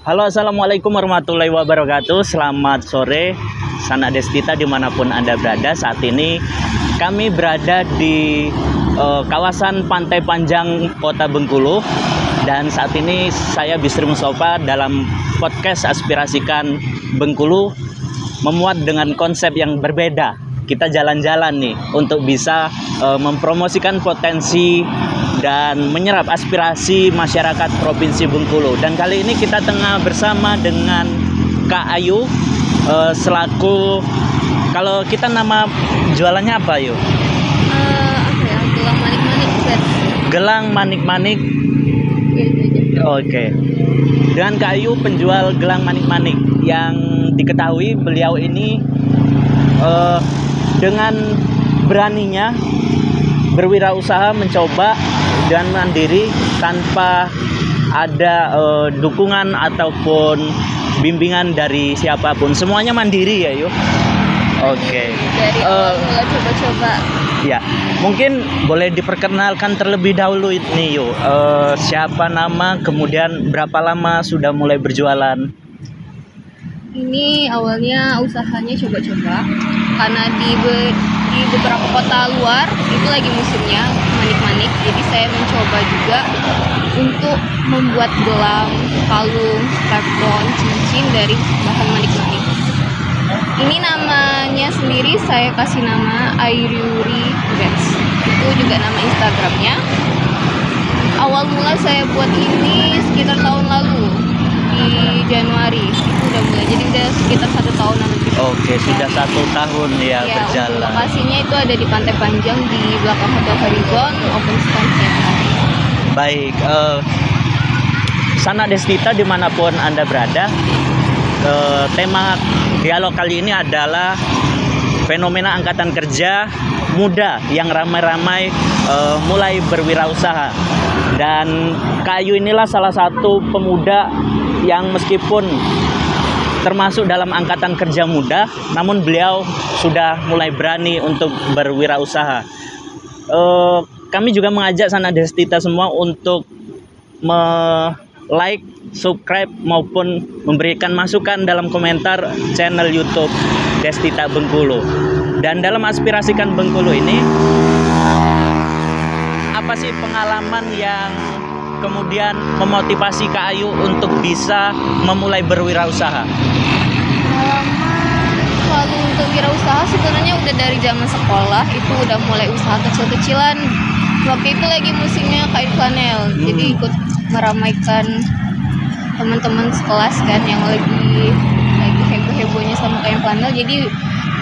Halo, assalamualaikum warahmatullahi wabarakatuh. Selamat sore, sanak destita dimanapun Anda berada. Saat ini kami berada di kawasan Pantai Panjang Kota Bengkulu. Dan saat ini saya Bisri Mustafa dalam podcast Aspirasikan Bengkulu memuat dengan konsep yang berbeda. Kita jalan-jalan nih untuk bisa mempromosikan potensi dan menyerap aspirasi masyarakat Provinsi Bengkulu. Dan kali ini kita tengah bersama dengan Kak Ayu selaku, kalau kita nama jualannya apa Ayu? Gelang manik-manik. Gelang manik-manik. Oke. Dengan Kak Ayu penjual gelang manik-manik yang diketahui beliau ini dengan beraninya berwirausaha mencoba dan mandiri tanpa ada dukungan ataupun bimbingan dari siapapun. Semuanya mandiri ya, Yuk. Oke. Dari awal mulai coba-coba. Ya, mungkin boleh diperkenalkan terlebih dahulu ini, Yuk. Siapa nama, kemudian berapa lama sudah mulai berjualan? Ini awalnya usahanya coba-coba karena di beberapa kota luar itu lagi musimnya manik-manik, jadi saya mencoba juga untuk membuat gelang, kalung, strap-on, cincin dari bahan manik-manik. Ini namanya sendiri saya kasih nama Ayuri Bets. Itu juga nama Instagramnya. Awal mula saya buat ini sekitar tahun lalu di Januari itu udah mulai, jadi udah sekitar 1 tahunan lebih. Oke, sudah 1 tahun ya berjalan. Lokasinya itu ada di Pantai Panjang di belakang Hotel Horizon, open stand setiap hari. Baik, sanak destita dimanapun Anda berada, tema dialog kali ini adalah fenomena angkatan kerja muda yang ramai-ramai mulai berwirausaha. Dan Kak Ayu inilah salah satu pemuda yang meskipun termasuk dalam angkatan kerja muda, namun beliau sudah mulai berani untuk berwirausaha. Kami juga mengajak sanak destita semua untuk like, subscribe maupun memberikan masukan dalam komentar channel YouTube Destita Bengkulu. Dan dalam Aspirasikan Bengkulu ini, apa sih pengalaman yang kemudian memotivasi Kak Ayu untuk bisa memulai berwirausaha? Kalau untuk wirausaha sebenarnya udah dari zaman sekolah itu udah mulai usaha kecil-kecilan. Waktu itu lagi musimnya kain flanel, jadi ikut meramaikan teman-teman sekelas kan yang lagi heboh-hebohnya sama kain flanel. Jadi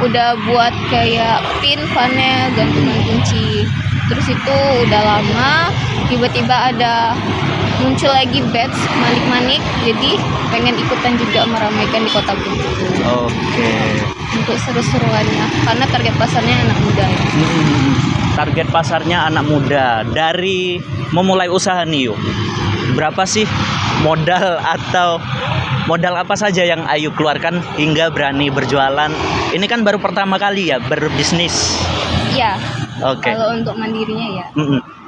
udah buat kayak pin flanel, gantungan kunci. Terus itu udah lama, tiba-tiba ada muncul lagi batch manik-manik, jadi pengen ikutan juga meramaikan di Kota Bengkulu. Oke. Untuk seru-seruannya, karena target pasarnya anak muda. Target pasarnya anak muda. Dari memulai usaha nih, Yuk, berapa sih modal atau modal apa saja yang Ayu keluarkan hingga berani berjualan? Ini kan baru pertama kali ya berbisnis. Iya. Oke. Kalau untuk mandirinya ya.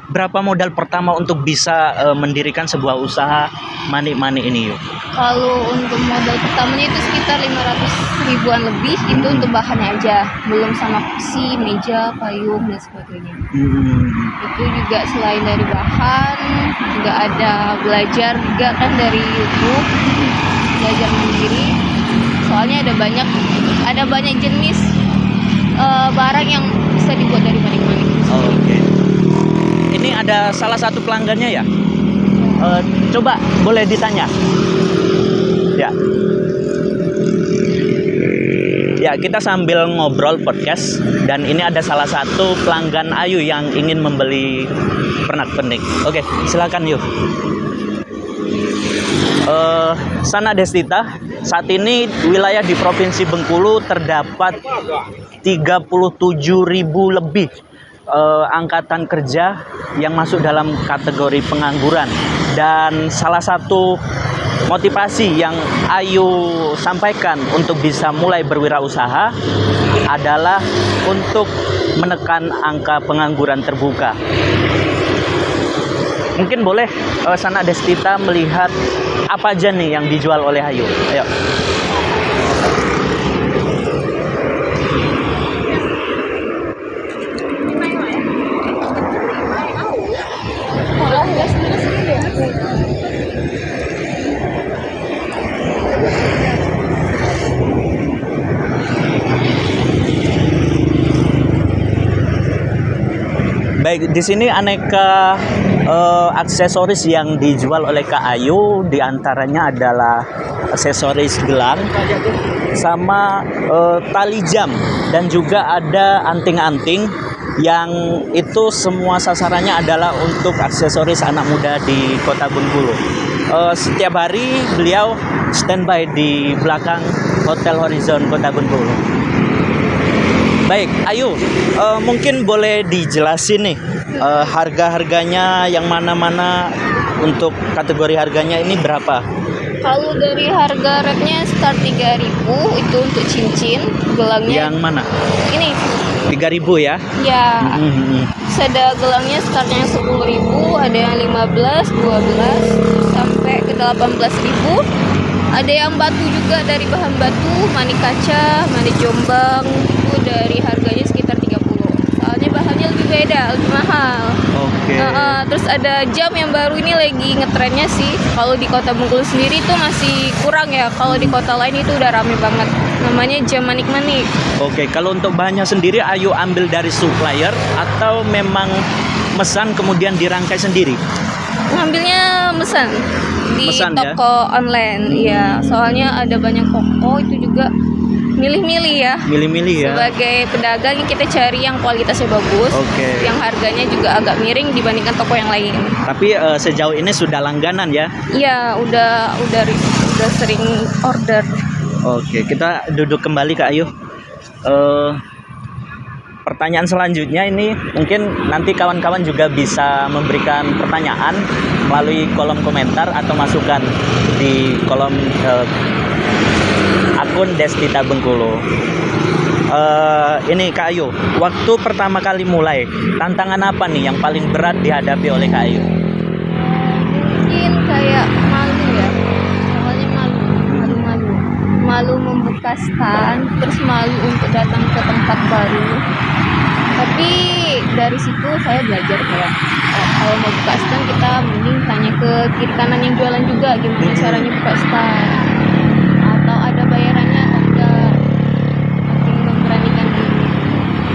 Berapa modal pertama untuk bisa mendirikan sebuah usaha manik-manik ini, Yuk? Kalau untuk modal pertamanya itu sekitar 500 ribuan lebih, itu untuk bahannya aja, belum sama kursi, meja, payung dan sebagainya. Itu juga selain dari bahan, juga ada belajar juga kan dari YouTube, belajar mandiri. Soalnya ada banyak jenis barang yang bisa dibuat dari manik-manik. Oke. Ini ada salah satu pelanggannya ya? Coba boleh ditanya. Ya. Ya, kita sambil ngobrol podcast dan ini ada salah satu pelanggan Ayu yang ingin membeli pernak-pernik. Oke, silakan Yuk. Sanak destita, saat ini wilayah di Provinsi Bengkulu terdapat 37.000 lebih angkatan kerja yang masuk dalam kategori pengangguran. Dan salah satu motivasi yang Ayu sampaikan untuk bisa mulai berwirausaha adalah untuk menekan angka pengangguran terbuka. Mungkin boleh Sanak Destita melihat apa aja nih yang dijual oleh Ayu. Ayo. Baik, di sini aneka aksesoris yang dijual oleh Kak Ayu, diantaranya adalah aksesoris gelang, sama tali jam, dan juga ada anting-anting yang itu semua sasarannya adalah untuk aksesoris anak muda di Kota Bengkulu. Setiap hari beliau standby di belakang Hotel Horizon Kota Bengkulu. Baik, Ayu, mungkin boleh dijelasin nih harga-harganya yang mana-mana, untuk kategori harganya ini berapa? Kalau dari harga rate-nya start 3.000 itu untuk cincin, gelangnya. Yang mana? Ini 3.000 ya? ya. Ada gelangnya startnya 10.000, ada yang 15, 12 sampai ke 18.000. Ada yang batu juga, dari bahan batu, manik kaca, manik jombang, itu dari harganya sekitar 30. Soalnya bahannya lebih beda, lebih mahal. Oke. Terus ada jam yang baru ini lagi ngetrennya sih. Kalau di Kota Bengkulu sendiri itu masih kurang ya. Kalau di kota lain itu udah rame banget. Namanya jam manik-manik. Oke, kalau untuk bahannya sendiri Ayu ambil dari supplier atau memang mesan kemudian dirangkai sendiri? Ngambilnya mesan di Mesan, ya? toko online. Ya, soalnya ada banyak toko itu juga milih-milih ya. Milih-milih ya. Sebagai pedagang kita cari yang kualitasnya bagus, Oke. yang harganya juga agak miring dibandingkan toko yang lain. Tapi sejauh ini sudah langganan ya? Iya, udah sering order. Oke, kita duduk kembali Kak Ayu. Pertanyaan selanjutnya ini mungkin nanti kawan-kawan juga bisa memberikan pertanyaan melalui kolom komentar atau masukan di kolom akun Destita Bengkulu. Ini Kak Ayu, waktu pertama kali mulai, tantangan apa nih yang paling berat dihadapi oleh Kak Ayu? Mungkin kayak malu ya, awalnya malu membuka stand, terus malu untuk datang ke tempat baru. Tapi dari situ saya belajar kayak kalau mau buka stand kita mending tanya ke kiri kanan yang jualan juga gimana caranya buka stand, atau ada bayarannya atau enggak, makin memberanikan diri.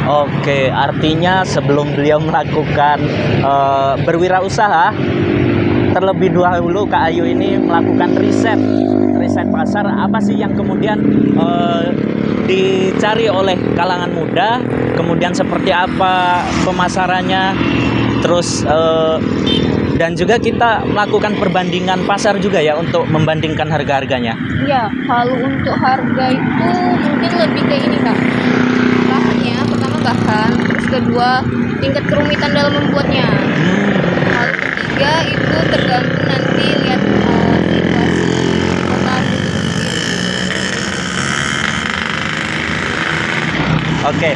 Oke, artinya sebelum beliau melakukan berwirausaha, terlebih dahulu Kak Ayu ini melakukan riset pasar, apa sih yang kemudian dicari oleh kalangan muda, kemudian seperti apa pemasarannya, terus dan juga kita melakukan perbandingan pasar juga ya untuk membandingkan harga-harganya. Ya, kalau untuk harga itu mungkin lebih ke ini Kak, bahannya, pertama bahan, terus kedua tingkat kerumitan dalam membuatnya. Kalau ketiga itu tergantung nanti lihat situasi kota. Oke,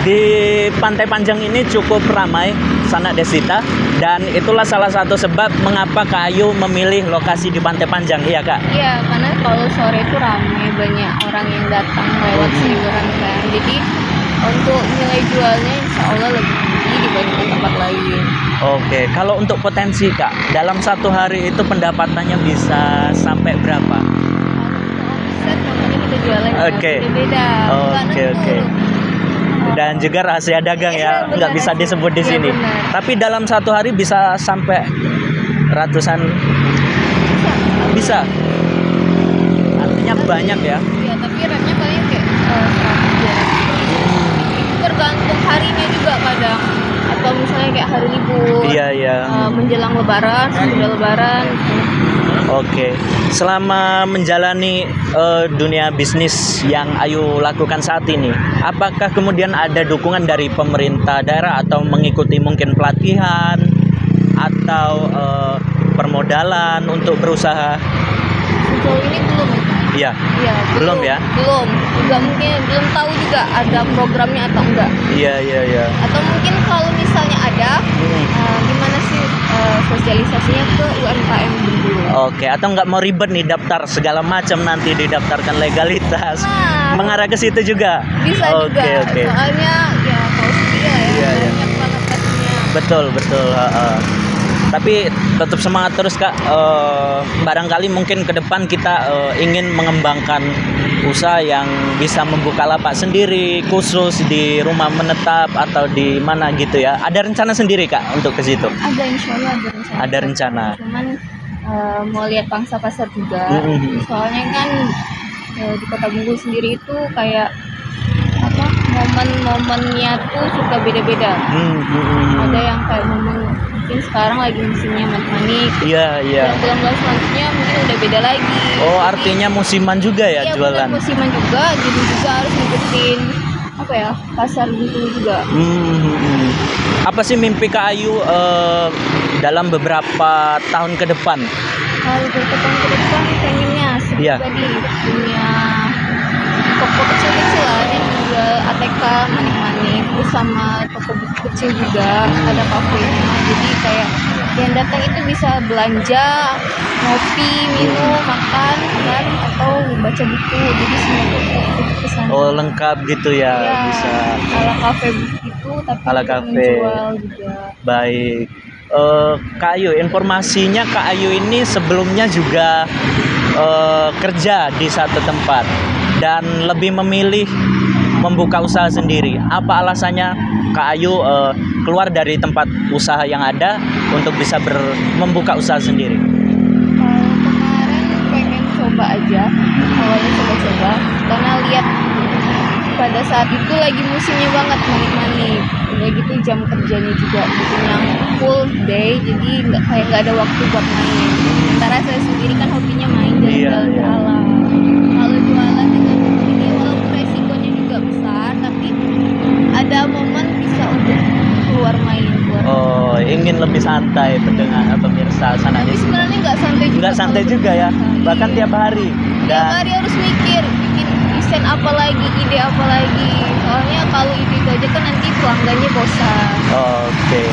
di Pantai Panjang ini cukup ramai Sanak Destita, dan itulah salah satu sebab mengapa Kak Ayu memilih lokasi di Pantai Panjang, iya Kak? Iya, karena kalau sore itu ramai, banyak orang yang datang lewat seliweran kan. Jadi untuk nilai jualnya insya Allah lebih tinggi dibandingkan tempat lain. Oke, kalau untuk potensi Kak, dalam satu hari itu pendapatannya bisa sampai berapa? Omset makanya kita jualan Oke. beda-beda. Nggak Oke, nentu. oke. Dan juga rahasia dagang ya, Iya, nggak benar. bisa disebut di Iya, sini. benar. Tapi dalam satu hari bisa sampai ratusan, bisa. Artinya banyak ya. Iya, tapi rate-nya paling kayak 100 ya. Itu tergantung harinya juga kadang. Atau misalnya kayak hari libur. Iya, iya. Menjelang lebaran, sudah lebaran. Oke, selama menjalani dunia bisnis yang Ayu lakukan saat ini, apakah kemudian ada dukungan dari pemerintah daerah atau mengikuti mungkin pelatihan atau permodalan untuk berusaha? Sejauh ini belum ya. Iya, Iya, Belum ya? Belum. Juga mungkin belum tahu juga ada programnya atau enggak. iya. Atau mungkin kalau misalnya ada, gimana sih sosialisasinya ke UMKM Bengkulu. Oke, atau nggak mau ribet nih daftar segala macam nanti didaftarkan legalitas. Nah, Mengarah ke situ juga. bisa juga. Oke. Soalnya ya tahu sendiri lah ya, Iya, iya. banyak banget tesnya. Betul. Tapi tetap semangat terus Kak. Barangkali mungkin ke depan kita ingin mengembangkan usaha yang bisa membuka lapak sendiri, khusus di rumah menetap atau di mana gitu ya. Ada rencana sendiri Kak untuk ke situ? Ada, insya Allah ada rencana. Ada rencana. Cuman mau lihat pangsa pasar juga. Soalnya kan di Kota Bengkulu sendiri itu kayak apa, momen-momennya tuh suka beda-beda. Ada yang kayak momen mungkin sekarang lagi musimnya manik-manik. Iya. Dan bulan-bulan selanjutnya mungkin udah beda lagi. Oh, artinya musiman juga ya Iya, jualan. benar, musiman juga, jadi juga harus ngikutin apa ya, pasar Bengkulu juga. Apa sih mimpi Kak Ayu dalam beberapa tahun ke depan? Kalau berkembang ke depan pengennya Iya. pribadi punya toko kecil-kecil lah yang jual ATK manik-manik, terus sama toko buku kecil juga, ada kafenya, jadi kayak yang datang itu bisa belanja, ngopi, minum, makan kan, atau baca buku, jadi semua itu kesana. Oh, lengkap gitu ya, bisa. Ala kafe gitu, tapi Ala untuk kafe. menjual juga. Baik. Kak Ayu, informasinya Kak Ayu ini sebelumnya juga kerja di satu tempat dan lebih memilih membuka usaha sendiri. Apa alasannya Kak Ayu keluar dari tempat usaha yang ada untuk bisa membuka usaha sendiri? Kemarin pengen coba aja, awalnya coba-coba, karena lihat pada saat itu lagi musimnya banget manik-manik, udah gitu jam kerjanya juga bikin yang full day, jadi nggak ada waktu buat main. Sementara saya sendiri kan hobinya main jalan-jalan ke alam. Kalau jualan juga ini walaupun resikonya juga besar, tapi ada momen bisa untuk keluar main. Oh, ingin lebih santai pendengar atau pemirsa sana Tapi di sini. sebenarnya nggak santai juga. Nggak santai kalau juga ya, berusaha. bahkan tiap hari. Tiap hari harus mikir, bikin desain apa lagi, ide apa lagi. Soalnya kalau ide itu aja kan nanti pelanggannya bosan. Oke.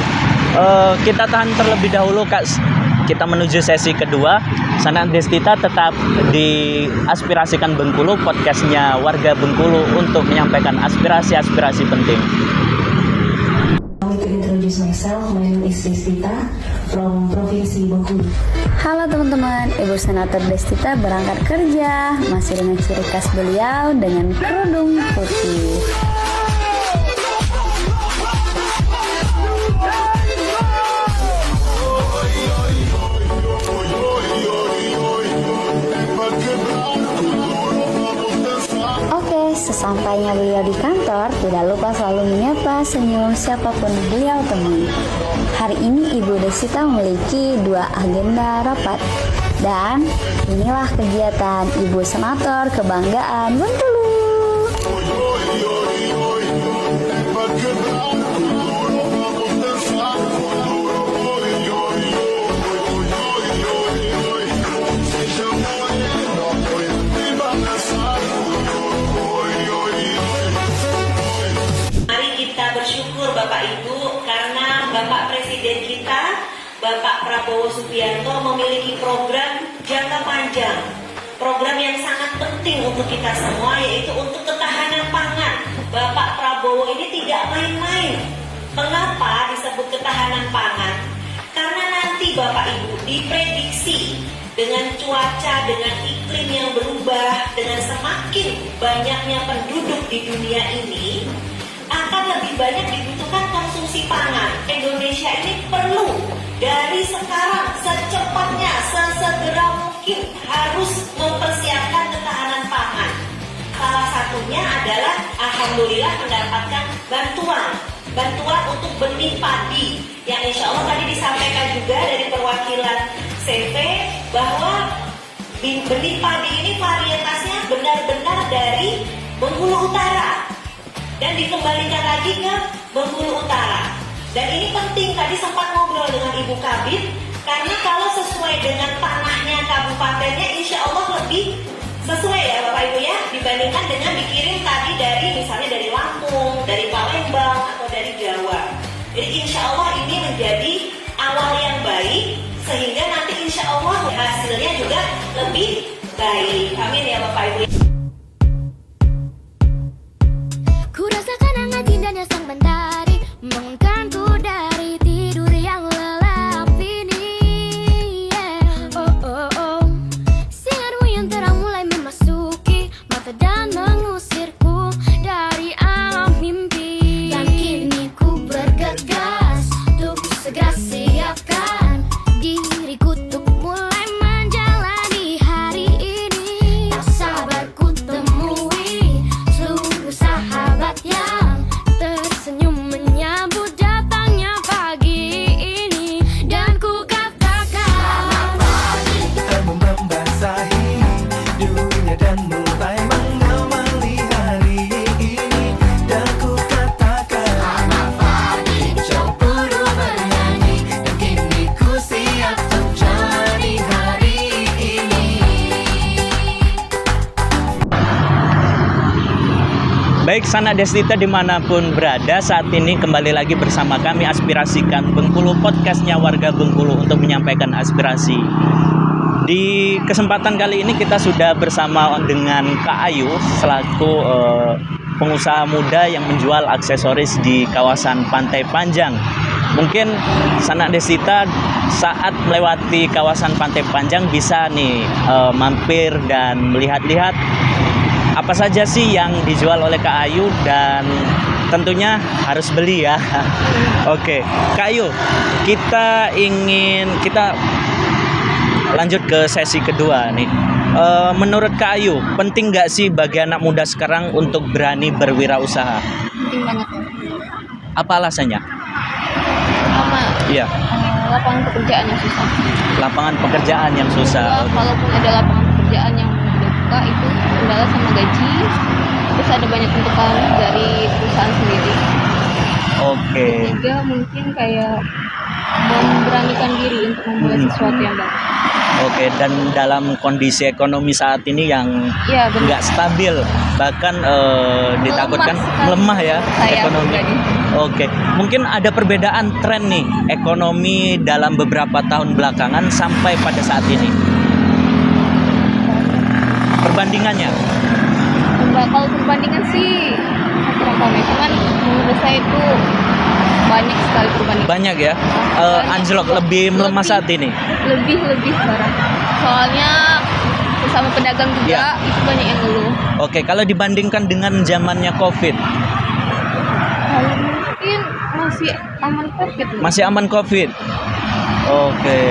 Kita tahan terlebih dahulu Kak. Kita menuju sesi kedua. Sana Destita tetap diaspirasikan Bengkulu, podcastnya warga Bengkulu untuk menyampaikan aspirasi-aspirasi penting. To introduce myself, my name is Destita from Provinsi Bengkulu. Halo teman-teman, Ibu Senator Destita berangkat kerja, masih dengan ciri khas beliau dengan kerudung putih. Oke, sesampainya beliau di kantor, tidak lupa selalu menyapa senyum siapapun beliau temui. Hari ini Ibu Destita memiliki 2 agenda rapat. Dan inilah kegiatan Ibu Senator Kebanggaan Bengkulu. Mari kita bersyukur Bapak Ibu karena Bapak Presiden kita, Bapak Prabowo Subianto memiliki program jangka panjang. Program yang sangat penting untuk kita semua, yaitu untuk ketahanan pangan. Bapak Prabowo ini tidak main-main. Mengapa disebut ketahanan pangan? Karena nanti Bapak Ibu diprediksi dengan cuaca, dengan iklim yang berubah, dengan semakin banyaknya penduduk di dunia ini, akan lebih banyak dibutuhkan konsumsi pangan. Indonesia ini perlu dari sekarang secepatnya, sesegera mungkin harus mempersiapkan ketahanan pangan. Salah satunya adalah alhamdulillah mendapatkan bantuan untuk benih padi yang insya Allah tadi disampaikan juga dari perwakilan CV bahwa benih padi ini varietasnya benar-benar dari Bengkulu Utara dan dikembalikan lagi ke Bengkulu Utara. Dan ini penting, tadi sempat ngobrol dengan Ibu Kabid, karena kalau sesuai dengan tanahnya kabupatennya insya Allah lebih sesuai ya Bapak Ibu ya, dibandingkan dengan dikirim tadi dari misalnya dari Lampung, dari Palembang atau dari Jawa. Jadi insya Allah ini menjadi awal yang baik, sehingga nanti insya Allah hasilnya juga lebih baik. Amin ya Bapak Ibu. Ku rasakan hangat indahnya sang mentari membangunkanku dari tidur yang lelap ini. Oh oh oh, sinarmu yang terang mulai memasuki mata dan mengusirku dari alam mimpi. Dan kini ku bergegas untuk segera siapkan diriku untuk mulai menjalani hari ini. Tak sabar ku temui seluruh sahabat yang tersenyum menyambut datangnya pagi ini. Dan ku katakan Kamu membasahi dunia dan mulai mengawali hari ini. Dan ku katakan selamat pagi, cemburu bernyanyi. Dan kini ku siap untuk jalani hari ini. Baik, sanak Destita dimanapun berada, saat ini kembali lagi bersama kami Aspirasikan Bengkulu, podcastnya warga Bengkulu untuk menyampaikan aspirasi. Di kesempatan kali ini kita sudah bersama dengan Kak Ayu selaku pengusaha muda yang menjual aksesoris di kawasan Pantai Panjang. Mungkin sanak Destita saat melewati kawasan Pantai Panjang bisa nih mampir dan melihat-lihat apa saja sih yang dijual oleh Kak Ayu, dan tentunya harus beli ya. Oke, Kak Ayu, kita lanjut ke sesi kedua nih. Menurut Kak Ayu, penting nggak sih bagi anak muda sekarang untuk berani berwirausaha? Penting banget. Apa alasannya? Pertama, Iya, lapangan pekerjaan yang susah. lapangan pekerjaan yang susah. Kedua, kalaupun ada lapangan pekerjaan yang udah buka, itu kendala sama gaji. Terus ada banyak tuntutan dari perusahaan sendiri. Oke. Ketiga, mungkin kayak memberanikan diri untuk memulai sesuatu yang baru. Oke, dan dalam kondisi ekonomi saat ini yang Iya, benar. nggak stabil, bahkan ditakutkan sekali. melemah ya Saya ekonomi. pribadi. Oke, mungkin ada perbedaan tren nih ekonomi dalam beberapa tahun belakangan sampai pada saat ini. Perbandingannya, Kalau perbandingan sih kurang paham ya. Cuman menurut saya itu banyak sekali perbandingan. banyak ya. Banyak. Anjlok, lebih melemah saat ini. Lebih parah. Soalnya bersama pedagang juga Iya. itu banyak yang ngeluh. Oke, kalau dibandingkan dengan zamannya COVID, Kalau mungkin masih aman COVID. loh. masih aman COVID. Oke,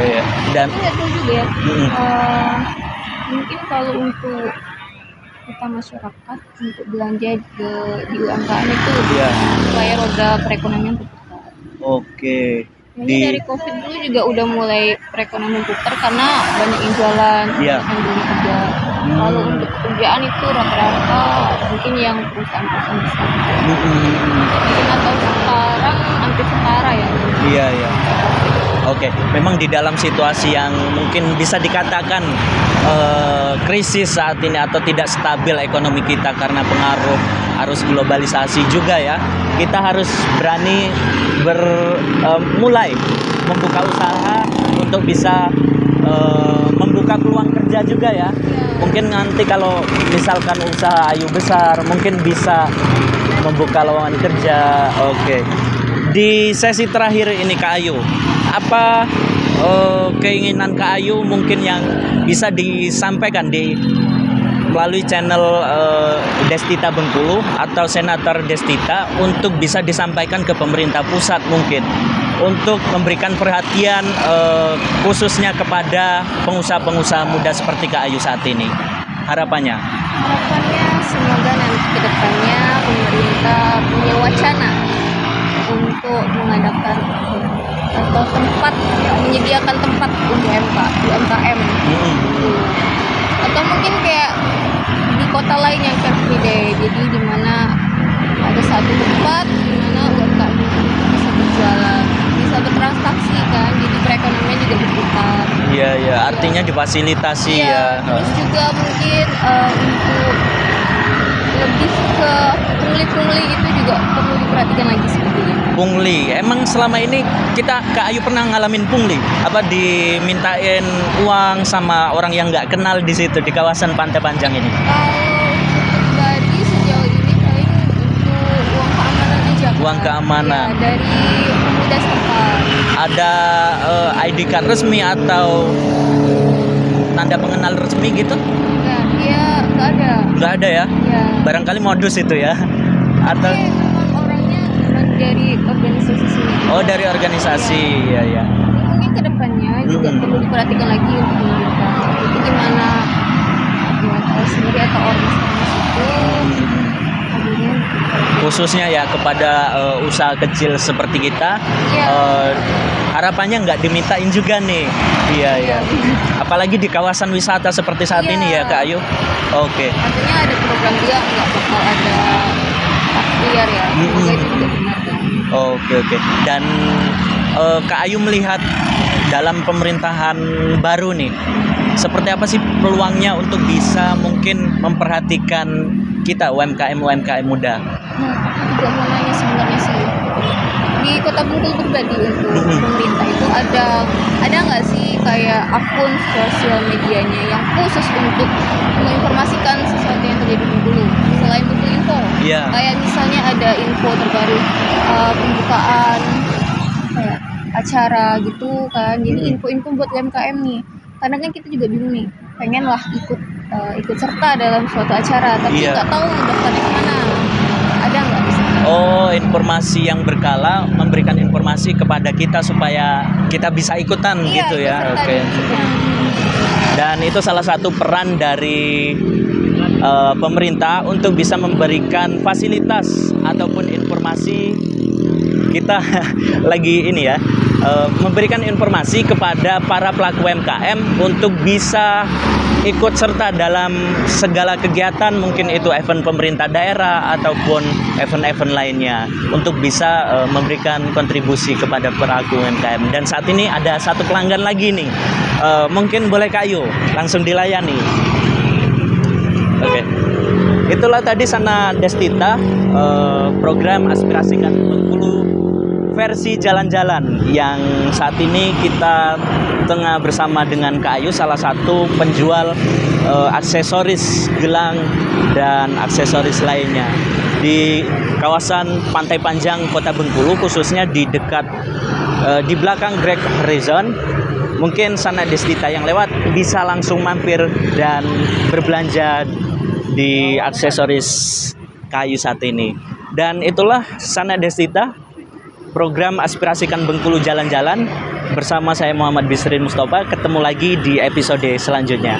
dan Aku nggak tahu juga ya. Mm-mm. Mungkin kalau untuk kita masyarakat untuk belanja di UMKM itu Iya. supaya roda perekonomian berputar. oke. Ini dari COVID dulu juga udah mulai perekonomian putar karena banyak yang jualan, Iya. banyak yang beli juga. Kalau untuk pekerjaan itu rata-rata mungkin yang perusahaan-perusahaan besar. Mungkin atau sekarang hampir setara ya. Iya, iya. Oke, memang di dalam situasi yang mungkin bisa dikatakan krisis saat ini atau tidak stabil ekonomi kita karena pengaruh arus globalisasi juga ya, kita harus berani mulai membuka usaha untuk bisa membuka peluang kerja juga ya. Mungkin nanti kalau misalkan usaha Ayu besar, mungkin bisa membuka lowongan kerja. Oke. Di sesi terakhir ini Kak Ayu, apa keinginan Kak Ayu mungkin yang bisa disampaikan melalui channel Destita Bengkulu atau Senator Destita untuk bisa disampaikan ke pemerintah pusat mungkin untuk memberikan perhatian khususnya kepada pengusaha-pengusaha muda seperti Kak Ayu saat ini? Harapannya Semoga nanti ke depannya pemerintah punya wacana untuk mengadakan atau menyediakan tempat UMKM atau mungkin kayak di kota lain yang Car Free Day, jadi di mana ada satu tempat di mana UMKM bisa berjualan, bisa bertransaksi kan, jadi perekonomian juga berputar. Iya, ya, artinya difasilitasi ya. Terus juga mungkin untuk lebih ke pungli-pungli itu juga perlu diperhatikan lagi sepertinya. pungli. Emang selama ini Kak Ayu pernah ngalamin pungli? Apa dimintain uang sama orang yang nggak kenal di situ di kawasan Pantai Panjang ini? Pribadi sejauh ini paling untuk uang keamanan aja. Kak. Uang keamanan. Ya, dari pemuda setempat. Ada ID card resmi atau tanda pengenal resmi gitu? Nah, dia nggak ada. Nggak ada ya? Ya. Barangkali modus itu ya? Atau Tapi memang orangnya memang dari organisasi sini. oh dari organisasi ya ya. Mungkin kedepannya juga perlu diperhatikan lagi untuk pemerintah. Itu gimana sendiri atau ormas itu akhirnya Khususnya ya kepada usaha kecil seperti kita, Iya. harapannya nggak dimintain juga nih. Iya ya. Apalagi di kawasan wisata seperti saat Iya. ini ya Kak Ayu. Oke. artinya ada program dia nggak bakal ada liar ya. Semoga itu juga benar kan. Oke. Dan Kak Ayu melihat dalam pemerintahan baru nih, seperti apa sih peluangnya untuk bisa mungkin memperhatikan kita UMKM muda? Nah, juga mau nanya sebenarnya sih di Kota Bengkulu pribadi untuk pemerintah itu ada nggak sih kayak akun sosial medianya yang khusus untuk menginformasikan sesuatu yang terjadi di Bengkulu selain Bengkulu Info? Iya. Kayak misalnya ada info terbaru pembukaan kayak acara gitu kan. Jadi info-info buat UMKM nih. Karena kan kita juga bingung nih, pengen lah ikut serta dalam suatu acara, tapi Iya. nggak tahu daftarnya kemana. Ada nggak di sana? Oh, informasi yang berkala memberikan informasi kepada kita supaya kita bisa ikutan Iya, gitu ikut ya. serta Oke. di situ. Dan itu salah satu peran dari pemerintah untuk bisa memberikan fasilitas ataupun informasi kita lagi ini ya, memberikan informasi kepada para pelaku UMKM untuk bisa ikut serta dalam segala kegiatan, mungkin itu event pemerintah daerah ataupun event-event lainnya, untuk bisa memberikan kontribusi kepada pelaku UMKM. Dan saat ini ada satu pelanggan lagi nih, mungkin boleh Kak Ayu langsung dilayani. Oke. Itulah tadi Sana Destita, program Aspirasikan Bengkulu versi jalan-jalan yang saat ini kita tengah bersama dengan Kak Ayu, salah satu penjual aksesoris gelang dan aksesoris lainnya di kawasan Pantai Panjang Kota Bengkulu, khususnya di dekat di belakang Greg Horizon. Mungkin Sana Destita yang lewat bisa langsung mampir dan berbelanja di aksesoris kayu saat ini. Dan itulah Sana Destita, program Aspirasikan Bengkulu Jalan-Jalan bersama saya Muhammad Bisrin Mustafa. Ketemu lagi di episode selanjutnya.